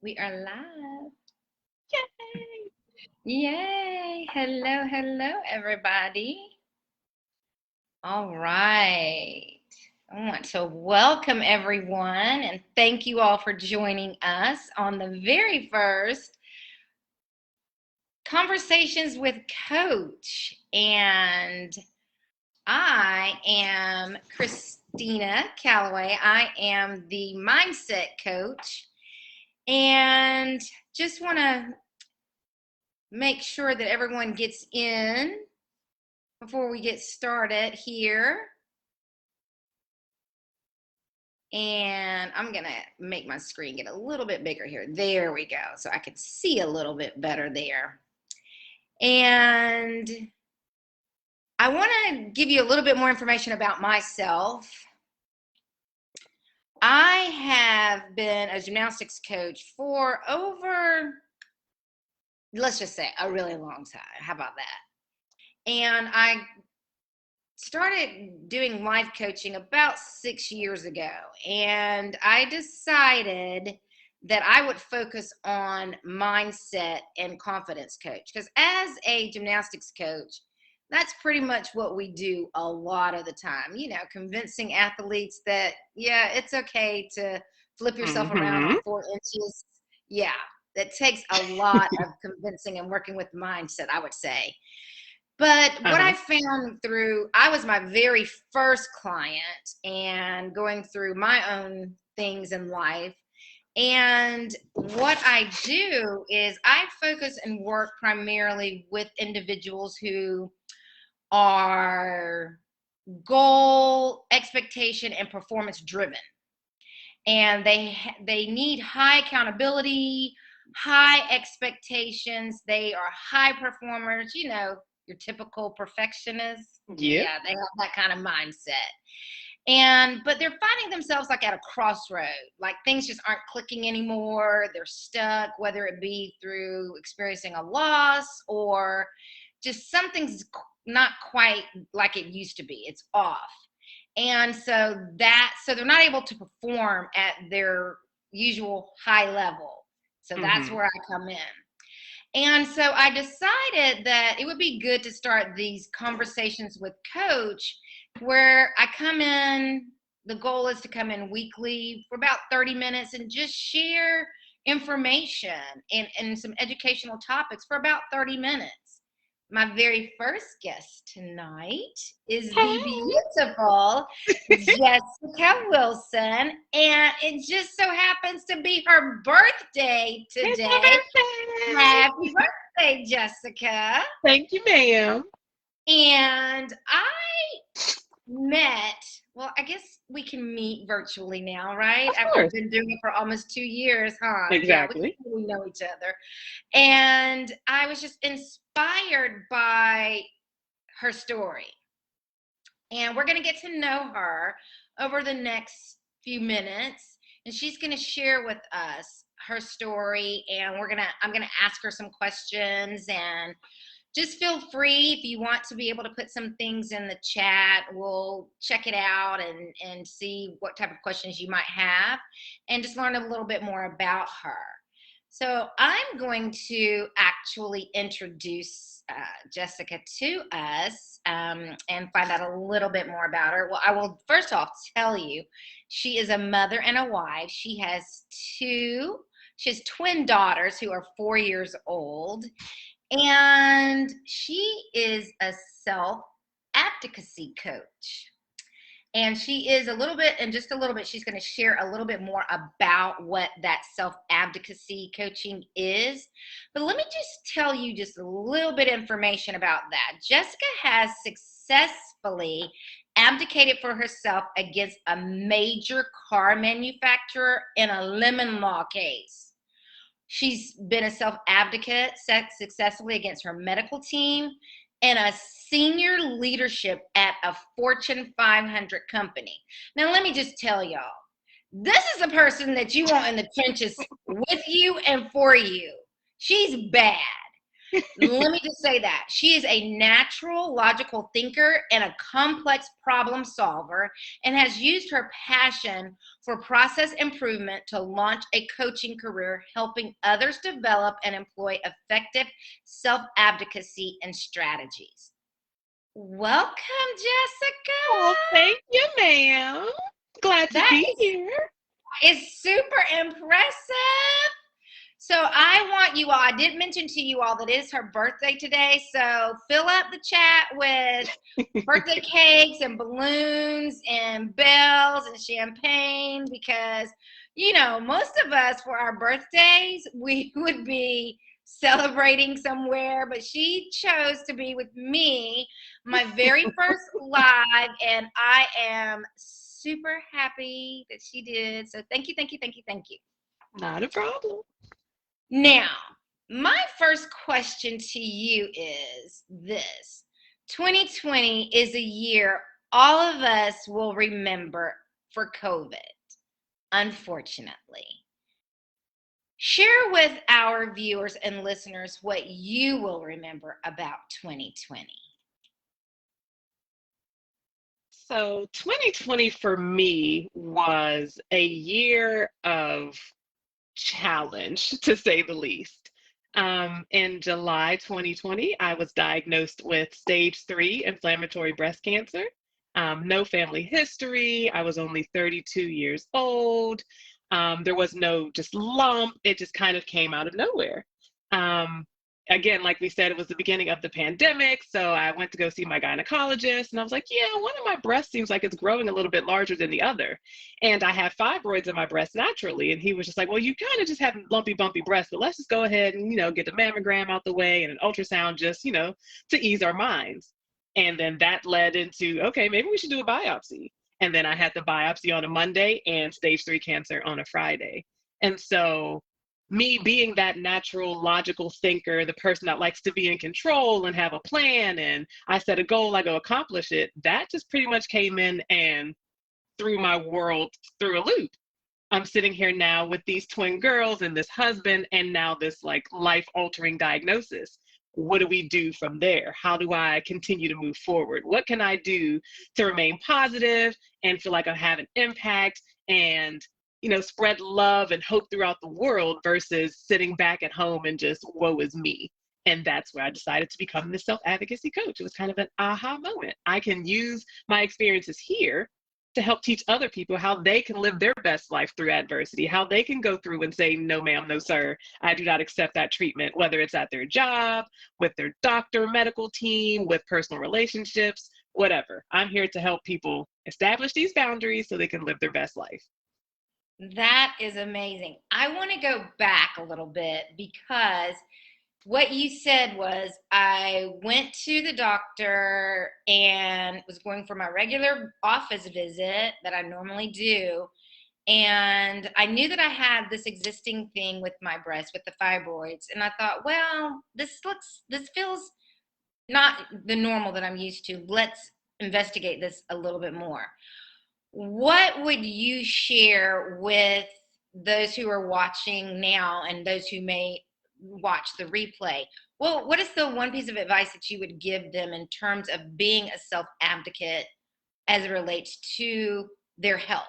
We are live. Yay! Yay. Hello, everybody. All right. I want to welcome everyone and thank you all for joining us on the very first Conversations with Coach. And I am Christina Calloway. I am the mindset coach. And just want to make sure that everyone gets in before we get started here. And I'm going to make my screen get a little bit bigger here. There we go. So I can see a little bit better there. And I want to give you a little bit more information about myself. I have been a gymnastics coach for over, let's just say, a really long time. How about that? And I started doing life coaching about 6 years ago, and I decided that I would focus on mindset and confidence coach, because as a gymnastics coach, that's pretty much what we do a lot of the time, convincing athletes that, yeah, it's okay to flip yourself around on 4 inches. Yeah, that takes a lot of convincing and working with mindset, I would say. But what I found I was my very first client and going through my own things in life. And what I do is I focus and work primarily with individuals who are goal, expectation, and performance driven. And they need high accountability, high expectations. They are high performers, your typical perfectionists. Yeah, they have that kind of mindset. But they're finding themselves like at a crossroad, like things just aren't clicking anymore. They're stuck, whether it be through experiencing a loss or just something's not quite like it used to be. It's off. And so they're not able to perform at their usual high level. So that's where I come in. And so I decided that it would be good to start these conversations with Coach where I come in. The goal is to come in weekly for about 30 minutes and just share information and some educational topics for about 30 minutes. My very first guest tonight is the beautiful Jessica Wilson, and it just so happens to be her birthday today. Happy birthday, Jessica. Thank you, ma'am. And I guess we can meet virtually now, right? We've been doing it for almost 2 years, huh? Exactly. Yeah, we know each other. And I was just inspired by her story. And we're going to get to know her over the next few minutes. And she's going to share with us her story. And I'm going to ask her some questions, and just feel free if you want to be able to put some things in the chat. We'll check it out and see what type of questions you might have and just learn a little bit more about her. So I'm going to actually introduce Jessica to us and find out a little bit more about her. Well, I will first off tell you, she is a mother and a wife. She has twin daughters who are 4 years old. And she is a self-advocacy coach. And she is just a little bit, she's going to share a little bit more about what that self-advocacy coaching is. But let me just tell you just a little bit of information about that. Jessica has successfully advocated for herself against a major car manufacturer in a lemon law case. She's been a self-advocate successfully against her medical team and a senior leadership at a Fortune 500 company. Now, let me just tell y'all, this is a person that you want in the trenches with you and for you. She's bad. Let me just say that. She is a natural, logical thinker and a complex problem solver, and has used her passion for process improvement to launch a coaching career, helping others develop and employ effective self advocacy and strategies. Welcome, Oh, Jessica. thank you, ma'am. Glad to That be here. is super impressive. So I want you all, I did mention to you all that it is her birthday today. So fill up the chat with birthday cakes and balloons and bells and champagne because, most of us for our birthdays, we would be celebrating somewhere, but she chose to be with me, my very first live, and I am super happy that she did. So thank you, thank you, thank you, thank you. Not a problem. Now, my first question to you is this: 2020 is a year all of us will remember for COVID, unfortunately. Share with our viewers and listeners what you will remember about 2020. So 2020 for me was a year of challenge, to say the least. In July 2020, I was diagnosed with stage 3 inflammatory breast cancer. No family history. I was only 32 years old. There was no just lump. It just kind of came out of nowhere. Um, Again, like we said, it was the beginning of the pandemic. So I went to go see my gynecologist and I was like, yeah, one of my breasts seems like it's growing a little bit larger than the other. And I have fibroids in my breast naturally. And he was just like, well, you kind of just have lumpy, bumpy breasts, but let's just go ahead and, get the mammogram out the way and an ultrasound just, to ease our minds. And then that led into, okay, maybe we should do a biopsy. And then I had the biopsy on a Monday and stage 3 cancer on a Friday. And so me being that natural, logical thinker, the person that likes to be in control and have a plan, and I set a goal, I go accomplish it, that just pretty much came in and threw my world through a loop. I'm sitting here now with these twin girls and this husband, and now this like life altering diagnosis. What do we do from there? How do I continue to move forward? What can I do to remain positive and feel like I have an impact and spread love and hope throughout the world versus sitting back at home and just woe is me? And that's where I decided to become the self-advocacy coach. It was kind of an aha moment. I can use my experiences here to help teach other people how they can live their best life through adversity, how they can go through and say, no, ma'am, no, sir, I do not accept that treatment, whether it's at their job, with their doctor, medical team, with personal relationships, whatever. I'm here to help people establish these boundaries so they can live their best life. That is amazing. I want to go back a little bit because what you said was I went to the doctor and was going for my regular office visit that I normally do. And I knew that I had this existing thing with my breast, with the fibroids. And I thought, well, this feels not the normal that I'm used to. Let's investigate this a little bit more. What would you share with those who are watching now and those who may watch the replay? Well, what is the one piece of advice that you would give them in terms of being a self advocate as it relates to their health?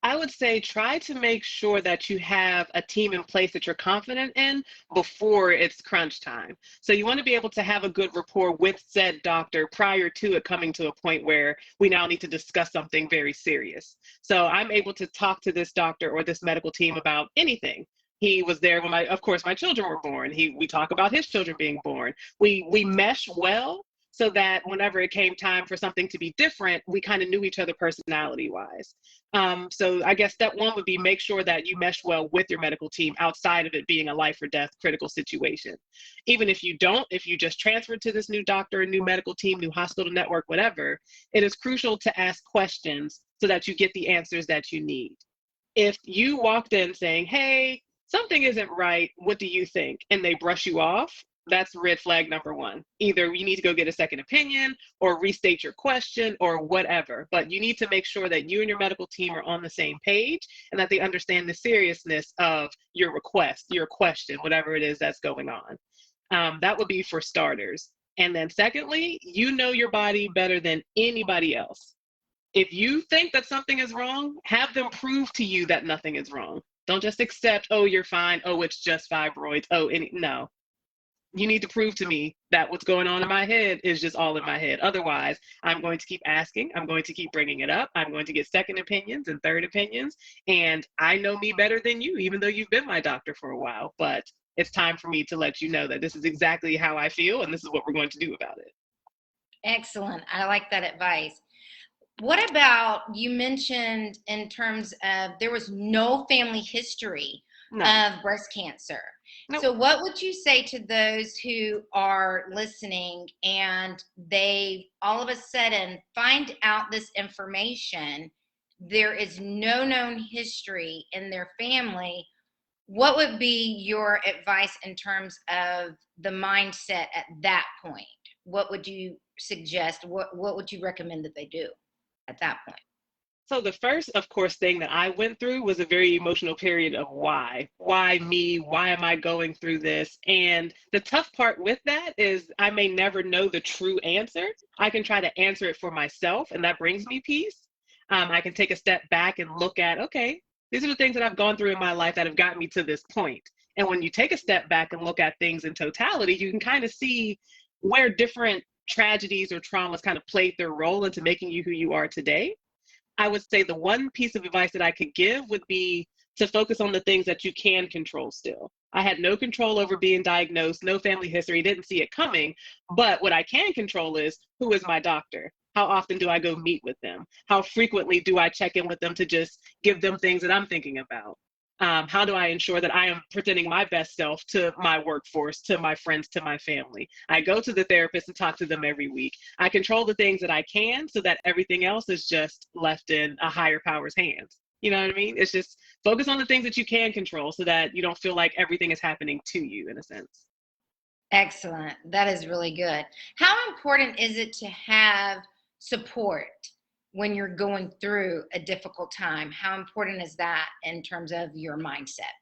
I would say try to make sure that you have a team in place that you're confident in before it's crunch time. So you want to be able to have a good rapport with said doctor prior to it coming to a point where we now need to discuss something very serious. So I'm able to talk to this doctor or this medical team about anything. He was there when of course, my children were born. We talk about his children being born. We mesh well so that whenever it came time for something to be different, we kind of knew each other personality wise. So I guess step one would be make sure that you mesh well with your medical team outside of it being a life or death critical situation. Even if you don't, if you just transfer to this new doctor, new medical team, new hospital network, whatever, it is crucial to ask questions so that you get the answers that you need. If you walked in saying, hey, something isn't right, what do you think? And they brush you off, that's red flag number one. Either you need to go get a second opinion or restate your question or whatever. But you need to make sure that you and your medical team are on the same page and that they understand the seriousness of your request, your question, whatever it is that's going on. That would be for starters. And then secondly, you know your body better than anybody else. If you think that something is wrong, have them prove to you that nothing is wrong. Don't just accept, oh, you're fine. Oh, it's just fibroids. Oh, no. You need to prove to me that what's going on in my head is just all in my head. Otherwise, I'm going to keep asking. I'm going to keep bringing it up. I'm going to get second opinions and third opinions. And I know me better than you, even though you've been my doctor for a while. But it's time for me to let you know that this is exactly how I feel and this is what we're going to do about it. Excellent. I like that advice. What about, you mentioned in terms of there was no family history No, of breast cancer. nope. So what would you say to those who are listening and they all of a sudden find out this information? There is no known history in their family. What would be your advice in terms of the mindset at that point? What would you suggest? What would you recommend that they do at that point? So the first, of course, thing that I went through was a very emotional period of why. Why me? Why am I going through this? And the tough part with that is I may never know the true answer. I can try to answer it for myself, and that brings me peace. I can take a step back and look at, okay, these are the things that I've gone through in my life that have gotten me to this point. And when you take a step back and look at things in totality, you can kind of see where different tragedies or traumas kind of played their role into making you who you are today. I would say the one piece of advice that I could give would be to focus on the things that you can control still. I had no control over being diagnosed, no family history, didn't see it coming. But what I can control is, who is my doctor? How often do I go meet with them? How frequently do I check in with them to just give them things that I'm thinking about? How do I ensure that I am presenting my best self to my workforce, to my friends, to my family? I go to the therapist and talk to them every week. I control the things that I can so that everything else is just left in a higher power's hands. You know what I mean? It's just focus on the things that you can control so that you don't feel like everything is happening to you in a sense. Excellent. That is really good. How important is it to have support when you're going through a difficult time? How important is that in terms of your mindset?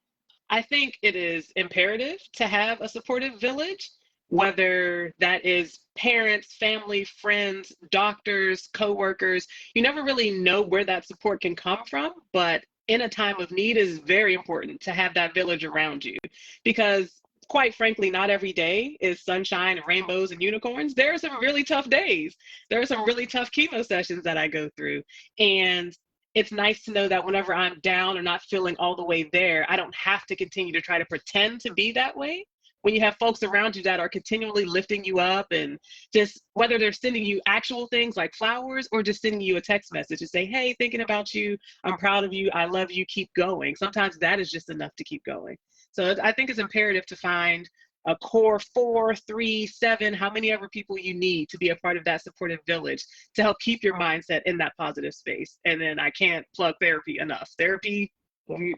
I think it is imperative to have a supportive village, whether that is parents, family, friends, doctors, coworkers. You never really know where that support can come from, but in a time of need, it is very important to have that village around you because quite frankly, not every day is sunshine and rainbows and unicorns. There are some really tough days. There are some really tough chemo sessions that I go through. And it's nice to know that whenever I'm down or not feeling all the way there, I don't have to continue to try to pretend to be that way. When you have folks around you that are continually lifting you up and just whether they're sending you actual things like flowers or just sending you a text message to say, hey, thinking about you, I'm proud of you, I love you, keep going. Sometimes that is just enough to keep going. So I think it's imperative to find a core 4, 3, 7, how many ever people you need to be a part of that supportive village to help keep your mindset in that positive space. And then I can't plug therapy enough. Therapy,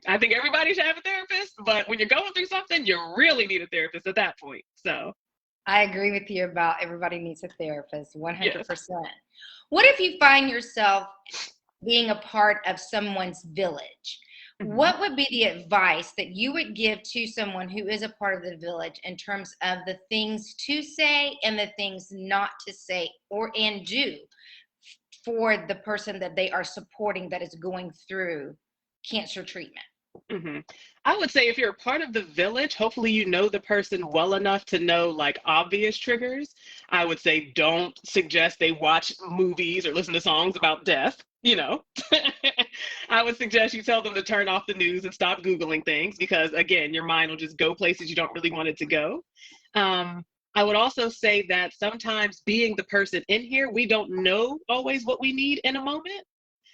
I think everybody should have a therapist, but when you're going through something, you really need a therapist at that point. So, I agree with you about everybody needs a therapist, yes. 100%. What if you find yourself being a part of someone's village? Mhm. What would be the advice that you would give to someone who is a part of the village in terms of the things to say and the things not to say or and do for the person that they are supporting that is going through cancer treatment? hmm I would say if you're a part of the village, hopefully you know the person well enough to know like obvious triggers. I would say don't suggest they watch movies or listen to songs about death. I would suggest you tell them to turn off the news and stop Googling things because, again, your mind will just go places you don't really want it to go. Um, I would also say that sometimes being the person in here, we don't know always what we need in a moment.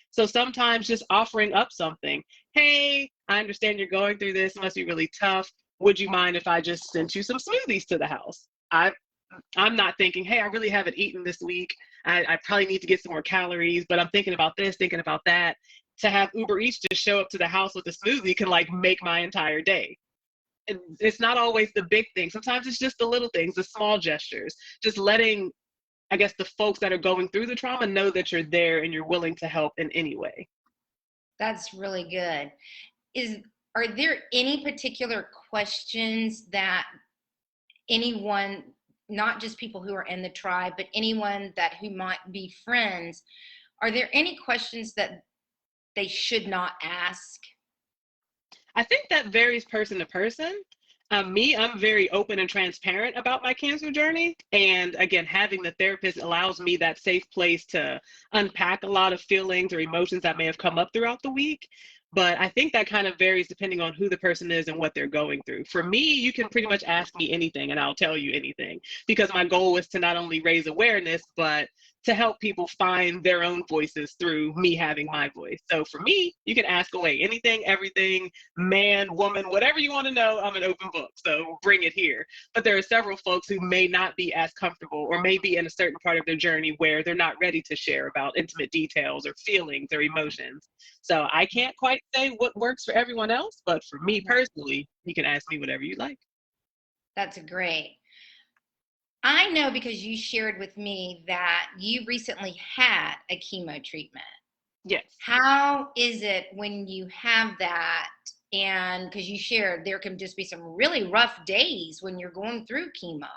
So sometimes just offering up something. Hey, I understand you're going through this. It must be really tough. Would you mind if I just sent you some smoothies to the house? I'm not thinking, hey, I really haven't eaten this week. I probably need to get some more calories, but I'm thinking about this, thinking about that. To have Uber Eats just show up to the house with a smoothie can like make my entire day. And it's not always the big things. Sometimes it's just the little things, the small gestures, just letting, I guess, the folks that are going through the trauma know that you're there and you're willing to help in any way. That's really good. Is Are there any particular questions that anyone, not just people who are in the tribe, but anyone that who might be friends, are there any questions that they should not ask? I think that varies person to person. I'm very open and transparent about my cancer journey. And again, having the therapist allows me that safe place to unpack a lot of feelings or emotions that may have come up throughout the week. But I think that kind of varies depending on who the person is and what they're going through. For me, you can pretty much ask me anything and I'll tell you anything because my goal is to not only raise awareness, but to help people find their own voices through me having my voice. So for me, you can ask away anything, everything, man, woman, whatever you want to know, I'm an open book. So bring it here. But there are several folks who may not be as comfortable or may be in a certain part of their journey where they're not ready to share about intimate details or feelings or emotions. So I can't quite say what works for everyone else, but for me personally, you can ask me whatever you like. That's great. I know because you shared with me that you recently had a chemo treatment. Yes. How is it when you have that? And because you shared, there can just be some really rough days when you're going through chemo.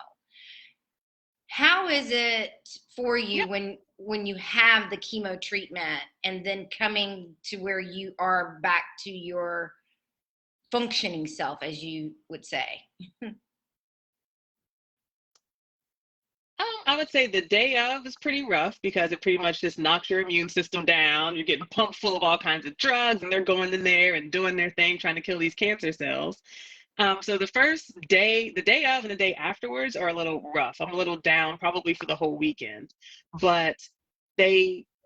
How is it for you Yeah. when you have the chemo treatment and then coming to where you are back to your functioning self, as you would say? I would say the day of is pretty rough because it pretty much just knocks your immune system down. You're getting pumped full of all kinds of drugs, and they're going in there and doing their thing, trying to kill these cancer cells. So the first day, the day of, and the day afterwards are a little rough. I'm a little down, probably for the whole weekend. But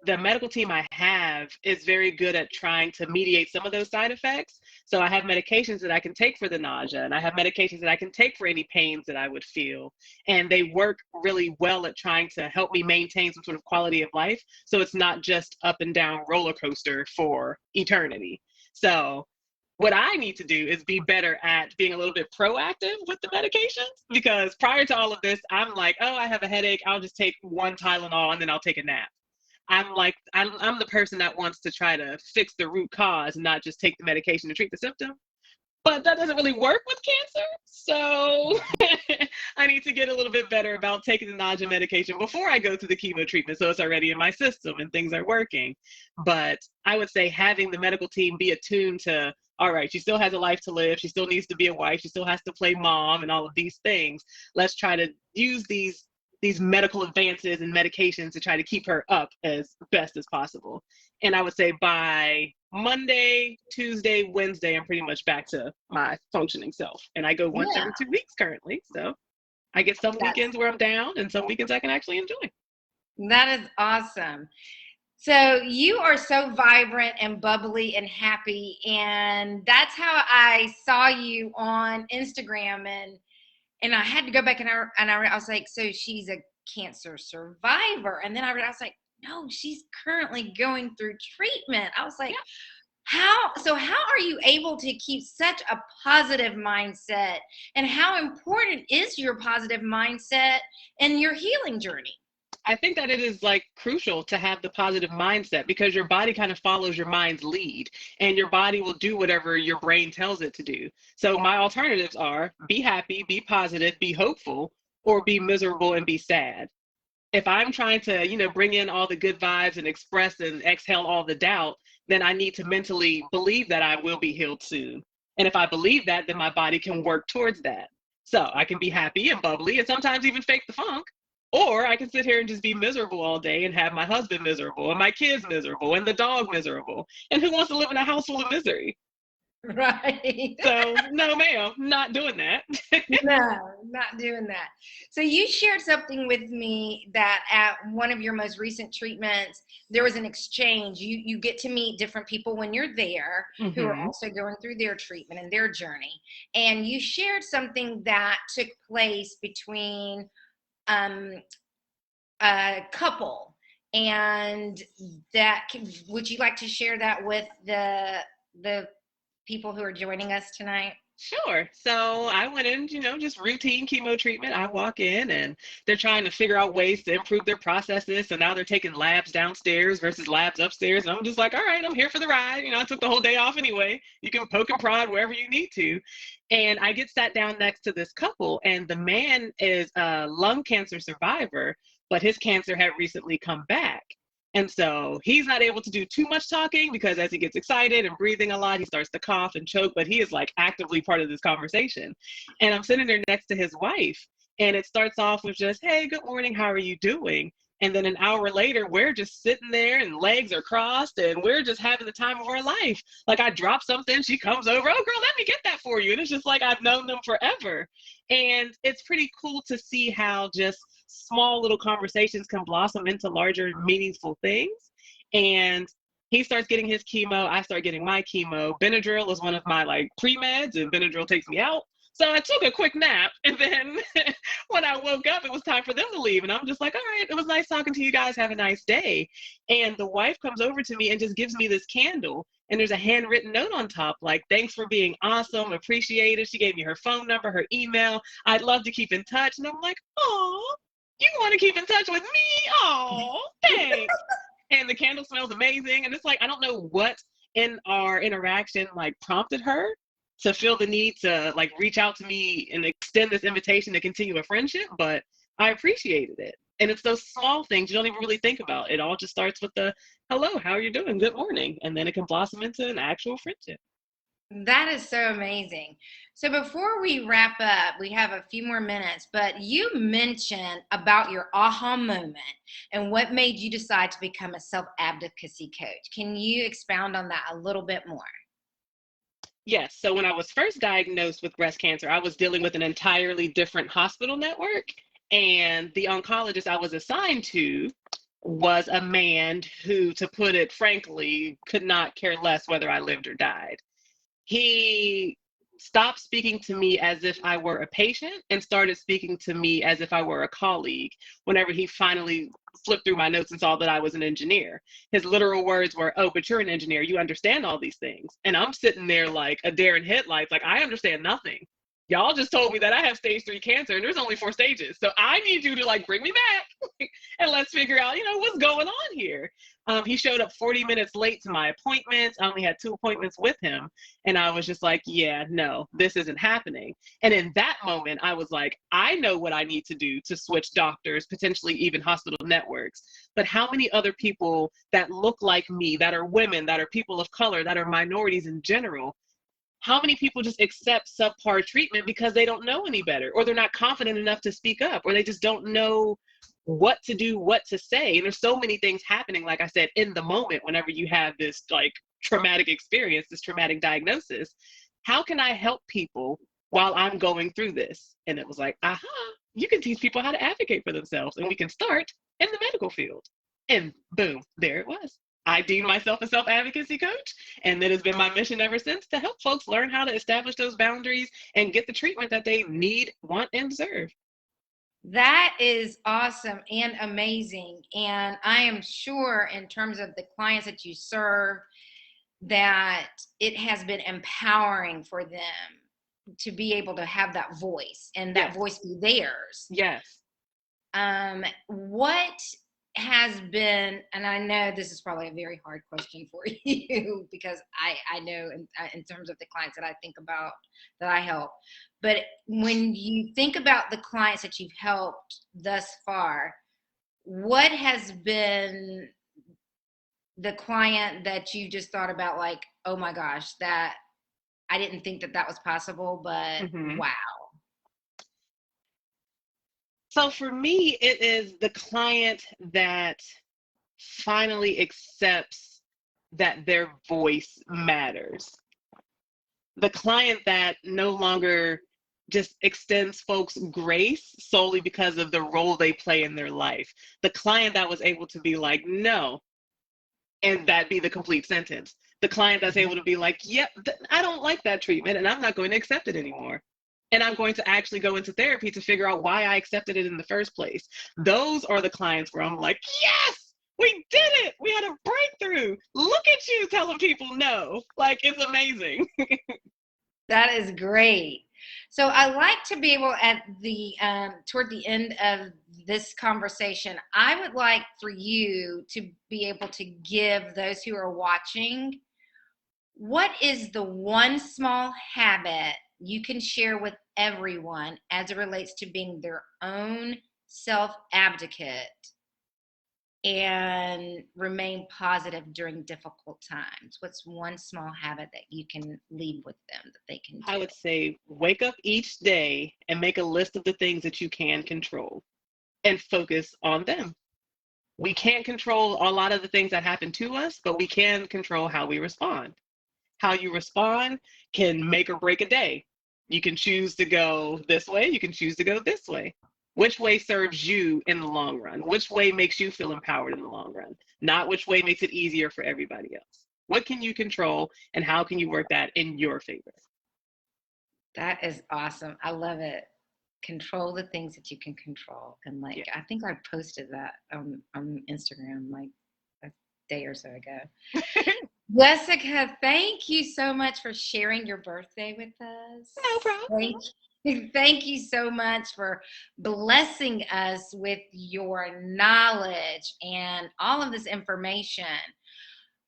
the medical team I have is very good at trying to mediate some of those side effects. So I have medications that I can take for the nausea, and I have medications that I can take for any pains that I would feel. And they work really well at trying to help me maintain some sort of quality of life. So it's not just up and down roller coaster for eternity. So what I need to do is be better at being a little bit proactive with the medications because prior to all of this, I'm like, oh, I have a headache. I'll just take one Tylenol and then I'll take a nap. I'm the person that wants to try to fix the root cause and not just take the medication to treat the symptom. But that doesn't really work with cancer. So I need to get a little bit better about taking the nausea medication before I go to the chemo treatment so it's already in my system and things are working. But I would say having the medical team be attuned to, all right, she still has a life to live. She still needs to be a wife. She still has to play mom and all of these things. Let's try to use these medical advances and medications to try to keep her up as best as possible. And I would say by Monday, Tuesday, Wednesday, I'm pretty much back to my functioning self. And I go once Yeah, every 2 weeks currently. So I get some that's weekends where I'm down and some weekends I can actually enjoy. that is awesome. So you are so vibrant and bubbly and happy, and that's how I saw you on Instagram. And I had to go back and I was like, so she's a cancer survivor, and then I was like, no, she's currently going through treatment. I was like, Yeah. how are you able to keep such a positive mindset, and how important is your positive mindset in your healing journey? I think that it is like crucial to have the positive mindset because your body kind of follows your mind's lead and your body will do whatever your brain tells it to do. So my alternatives are be happy, be positive, be hopeful, or be miserable and be sad. If I'm trying to, bring in all the good vibes and express and exhale all the doubt, then I need to mentally believe that I will be healed soon. And if I believe that, then my body can work towards that. So I can be happy and bubbly and sometimes even fake the funk. Or I can sit here and just be miserable all day and have my husband miserable and my kids miserable and the dog miserable. And who wants to live in a house full of misery? Right. So, no, ma'am, not doing that. No, not doing that. So you shared something with me that at one of your most recent treatments, there was an exchange. You get to meet different people when you're there who are Hmm. also going through their treatment and their journey. And you shared something that took place between um, a couple. And would you like to share that with the people who are joining us tonight? Sure. So I went in, just routine chemo treatment. I walk in and they're trying to figure out ways to improve their processes. So now they're taking labs downstairs versus labs upstairs. And I'm just like, all right, I'm here for the ride. I took the whole day off anyway. You can poke and prod wherever you need to. And I get sat down next to this couple, and the man is a lung cancer survivor, but his cancer had recently come back. And so he's not able to do too much talking because as he gets excited and breathing a lot, he starts to cough and choke, but he is like actively part of this conversation. And I'm sitting there next to his wife, and it starts off with just, hey, good morning, how are you doing? And then an hour later, we're just sitting there and legs are crossed and we're just having the time of our life. Like I drop something, she comes over, oh girl, let me get that for you. And it's just like I've known them forever. And it's pretty cool to see how just small little conversations can blossom into larger, meaningful things. And he starts getting his chemo. I start getting my chemo. Benadryl is one of my like pre-meds, and Benadryl takes me out. So I took a quick nap, and then when I woke up, it was time for them to leave. And I'm just like, all right, it was nice talking to you guys. Have a nice day. And the wife comes over to me and just gives me this candle. And there's a handwritten note on top, like, thanks for being awesome, appreciate it. She gave me her phone number, her email. I'd love to keep in touch. And I'm like, oh, you want to keep in touch with me? Oh, thanks. And the candle smells amazing. And it's like, I don't know what in our interaction like prompted her to feel the need to like reach out to me and extend this invitation to continue a friendship, but I appreciated it. And it's those small things you don't even really think about. It all just starts with the hello, how are you doing? Good morning. And then it can blossom into an actual friendship. That is so amazing. So before we wrap up, we have a few more minutes, but you mentioned about your aha moment and what made you decide to become a self-advocacy coach. Can you expound on that a little bit more? Yes. So when I was first diagnosed with breast cancer, I was dealing with an entirely different hospital network. And the oncologist I was assigned to was a man who, to put it frankly, could not care less whether I lived or died. He stopped speaking to me as if I were a patient and started speaking to me as if I were a colleague whenever he finally flipped through my notes and saw that I was an engineer. His literal words were, oh, but you're an engineer. You understand all these things. And I'm sitting there like a deer in headlights, like I understand nothing. Y'all just told me that I have stage 3 cancer and there's only 4 stages. So I need you to like bring me back and let's figure out, what's going on here. He showed up 40 minutes late to my appointments. I only had 2 appointments with him. And I was just like, yeah, no, this isn't happening. And in that moment, I was like, I know what I need to do to switch doctors, potentially even hospital networks. But how many other people that look like me, that are women, that are people of color, that are minorities in general, how many people just accept subpar treatment because they don't know any better, or they're not confident enough to speak up, or they just don't know what to do, what to say? And there's so many things happening, like I said, in the moment, whenever you have this like traumatic experience, this traumatic diagnosis. How can I help people while I'm going through this? And it was like, aha, you can teach people how to advocate for themselves, and we can start in the medical field. And boom, there it was. I deem myself a self-advocacy coach, and that has been my mission ever since, to help folks learn how to establish those boundaries and get the treatment that they need, want, and deserve. That is awesome and amazing. And I am sure, in terms of the clients that you serve, that it has been empowering for them to be able to have that voice and that Yes. voice be theirs. Yes. What has been, and I know this is probably a very hard question for you because I know in terms of the clients that I think about that I help, but when you think about the clients that you've helped thus far, what has been the client that you just thought about like, oh my gosh, that I didn't think that that was possible, but Mm-hmm. wow. So for me, it is the client that finally accepts that their voice matters. The client that no longer just extends folks grace solely because of the role they play in their life. The client that was able to be like, no, and that be the complete sentence. The client that's able to be like, yep, I don't like that treatment and I'm not going to accept it anymore. And I'm going to actually go into therapy to figure out why I accepted it in the first place. Those are the clients where I'm like, yes, we did it. We had a breakthrough. Look at you telling people no. Like, it's amazing. That is great. So I like to be able at the toward the end of this conversation, I would like for you to be able to give those who are watching, what is the one small habit you can share with everyone as it relates to being their own self advocate and remain positive during difficult times? What's one small habit that you can leave with them that they can I do? would say wake up each day and make a list of the things that you can control and focus on them. We can't control a lot of the things that happen to us, but we can control how we respond. How you respond can make or break a day. You can choose to go this way, you can choose to go this way. Which way serves you in the long run? Which way makes you feel empowered in the long run? Not which way makes it easier for everybody else. What can you control and how can you work that in your favor? That is awesome. I love it. Control the things that you can control. And like, Yeah. I think I posted that on Instagram like a day or so ago. Jessica, thank you so much for sharing your birthday with No us. problem. Thank you so much for blessing us with your knowledge and all of this information.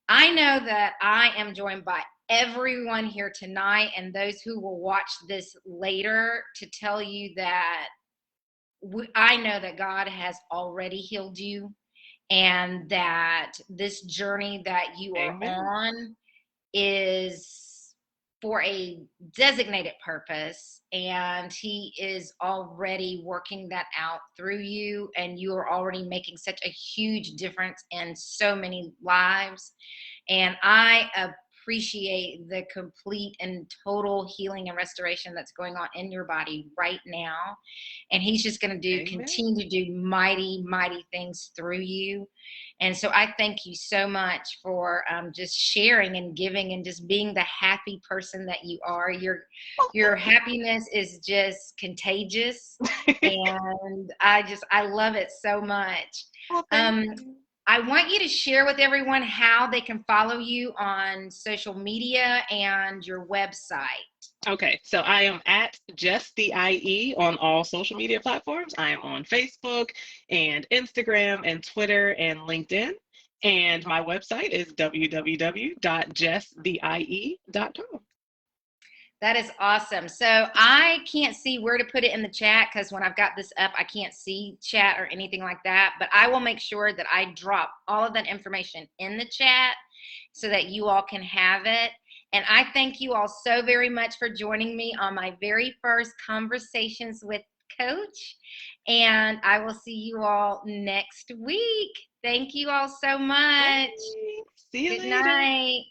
I know that I am joined by everyone here tonight and those who will watch this later to tell you that I know that God has already healed you and that this journey that you are Amen. on is for a designated purpose, and he is already working that out through you, and you are already making such a huge difference in so many lives. And I appreciate the complete and total healing and restoration that's going on in your body right now. And he's just going to Amen. continue to do mighty, mighty things through you. And so I thank you so much for just sharing and giving and just being the happy person that you are. Well, Your happiness is just contagious, thank you. and I love it so much. Well, thank Um, you. I want you to share with everyone how they can follow you on social media and your website. Okay, so I am at Just the IE on all social media platforms. I am on Facebook and Instagram and Twitter and LinkedIn. And my website is www.justthie.com. That is awesome. So I can't see where to put it in the chat because when I've got this up, I can't see chat or anything like that. But I will make sure that I drop all of that information in the chat so that you all can have it. And I thank you all so very much for joining me on my very first Conversations with Coach. And I will see you all next week. Thank you all so much. Thanks. See you Good later. night.